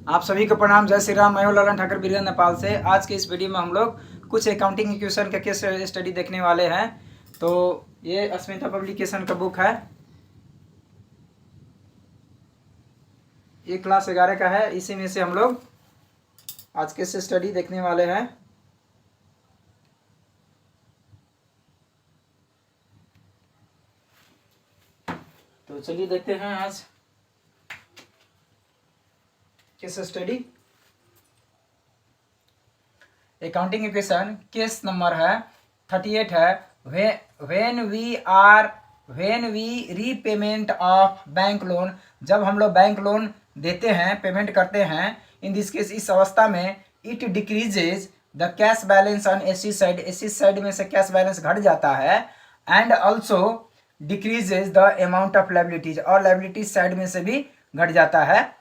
आप सभी को प्रणाम। जय श्री राम। मैं हूं ललन ठाकुर बीरगंज नेपाल से। आज के इस वीडियो में हम लोग कुछ अकाउंटिंग इक्वेशन का केस स्टडी देखने वाले हैं। तो ये अस्मिता पब्लिकेशन का बुक है, ये क्लास 11 का है। इसी में से हम लोग आज केस स्टडी देखने वाले हैं। तो चलिए देखते हैं आज case study. Accounting equation case number है 38 है। When we repayment of bank loan, जब हम लोग बैंक लोन देते हैं, पेमेंट करते हैं, इन दिस केस इस अवस्था में it decreases the cash balance on asset side, asset side में से कैश बैलेंस घट जाता है, and also decreases the amount of liabilities, और लायबिलिटीज साइड में से भी घट जाता है,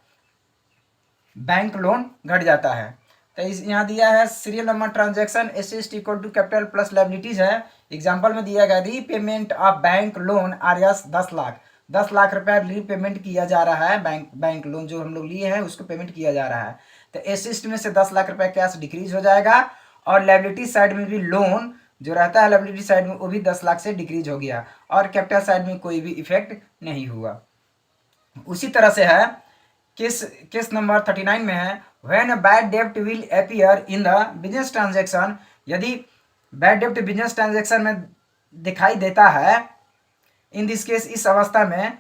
बैंक लोन घट जाता है। तो इस यहाँ दिया है serial number transaction asset equal to capital plus liabilities है। एग्जांपल में दिया गया repayment of bank loan R S 10 lakh, 10 lakh रुपया रीपेमेंट किया जा रहा है। बैंक लोन जो हम लोग लिए हैं उसको पेमेंट किया जा रहा है। तो एसेट में से 10 लाख रुपया कैश डिक्रीज हो जाएगा, और लायबिलिटी साइड में भी लोन जो रहता है लायबिलिटी साइड में वो भी 10 लाख से डिक्रीज हो गया, और कैपिटल साइड में कोई भी इफेक्ट नहीं हुआ। उसी तरह से है केस नंबर 39 में है व्हेन बैड डेब्ट will appear in the business transaction, यदि बैड डेब्ट बिजनेस ट्रांजैक्शन में दिखाई देता है, इन दिस केस इस अवस्था में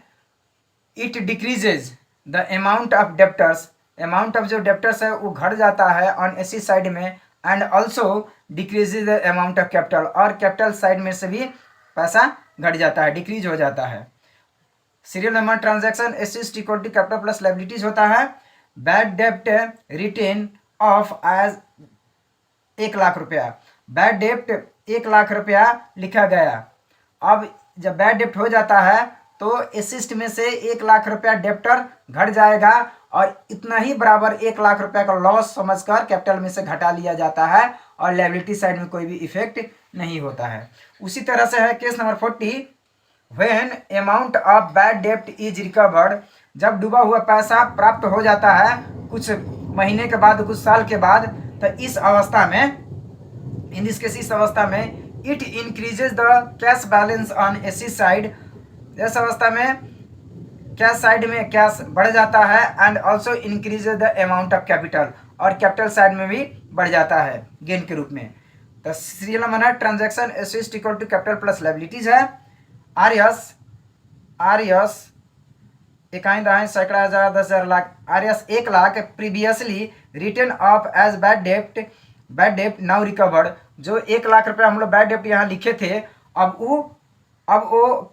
it decreases the amount of debtors, amount of जो डेप्टर्स है वो घट जाता है ऑन एसी साइड में, and also decreases the amount of capital, और कैपिटल साइड में से भी पैसा घट जाता है, डिक्रीज हो जाता है। Serial number transaction asset equal to capital plus liabilities होता है। बैड डेप्ट रिटेन ऑफ एज 1 लाख रुपया, बैड डेप्ट 1 लाख रुपया लिखा गया। अब जब बैड डेप्ट हो जाता है तो एसेट में से 1 लाख रुपया डेप्टर घट जाएगा, और इतना ही बराबर 1 लाख रुपया का लॉस समझकर कैपिटल में से घटा लिया जाता है, और लायबिलिटी साइड में कोई भी इफेक्ट नहीं होता है। उसी तरह से है case number 40 when amount of bad डेप्ट इज रिकवर्ड, जब डूबा हुआ पैसा प्राप्त हो जाता है कुछ महीने के बाद, कुछ साल के बाद, तो इस अवस्था में इन दिस केस इस अवस्था में it increases the cash balance on AC side, इस अवस्था में कैश साइड में कैश बढ़ जाता है, and also increases the amount of capital, और कैपिटल साइड में भी बढ़ जाता है गेन के रूप में। तो serial number transaction asset equal to capital plus liabilities है। आरएस इकाई दहाई सैकड़ा हजार 10,000 lakh, R S 1 lakh previously return of as bad डेप्ट नाउ रिकवर्ड, जो 1 लाख रुपया हम लोग बैड डेप्ट यहाँ लिखे थे, अब वो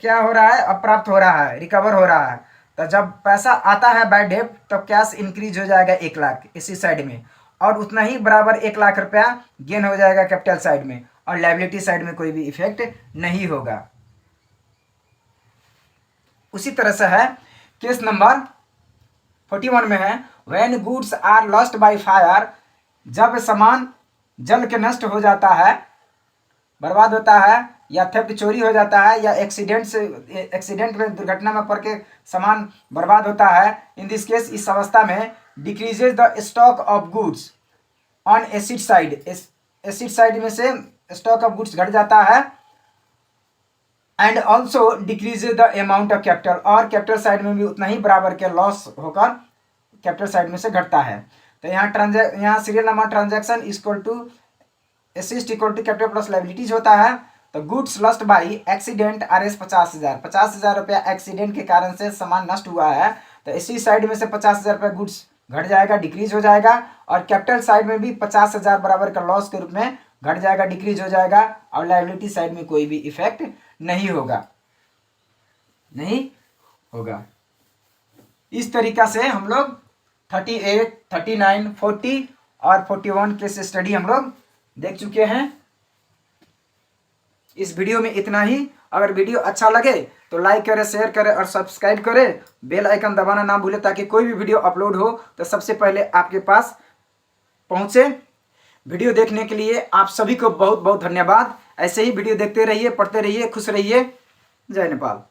क्या हो रहा है, अब प्राप्त हो रहा है, रिकवर हो रहा है। तो जब पैसा आता है बैड डेप्ट तो कैश इंक्रीज हो जाएगा 1 लाख इसी साइड में, और उतना ही बराबर 1 लाख रुपया गेन हो जाएगा कैपिटल साइड में, और लायबिलिटी साइड में कोई भी इफेक्ट नहीं होगा। उसी तरह से है केस नंबर 41 में है when goods are lost by fire, जब सामान जल के नष्ट हो जाता है, बर्बाद होता है, या थेफ्ट चोरी हो जाता है, या एक्सीडेंट में दुर्घटना में पड़ के सामान बर्बाद होता है, इन दिस केस इस अवस्था में decreases the stock of goods on asset side, asset side में से स्टॉक ऑफ गुड्स घट जाता है, and also decreases the amount of capital, और कैपिटल साइड में भी उतना ही बराबर के लॉस होकर कैपिटल साइड में से घटता है। तो यहाँ serial number transaction equal to asset equal to capital plus liabilities होता है। तो goods lost by accident R S 50,000 रुपया एक्सीडेंट के कारण से सामान नष्ट हुआ है, तो इसी साइड में से 50,000 रुपया गुड्स घट जाएगा, डिक्रीज हो जाएगा, और कैपिटल साइड में भी 50,000 बराबर का लॉस के रूप में घट जाएगा, डिक्रीज हो जाएगा, और लायबिलिटी साइड में कोई भी इफेक्ट नहीं होगा। इस तरीका से हम लोग 38, 39, 40 और 41 केस स्टडी हम लोग देख चुके हैं। इस वीडियो में इतना ही। अगर वीडियो अच्छा लगे तो लाइक करें, शेयर करें और सब्सक्राइब करें। बेल आइकन दबाना ना भूलें ताकि कोई भी वीडियो अपलोड हो तो सबसे पहले आपके पास पहुंचे। वीडियो देखने के लिए आप सभी को बहुत बहुत धन्यवाद। ऐसे ही वीडियो देखते रहिए, पढ़ते रहिए, खुश रहिए। जय नेपाल।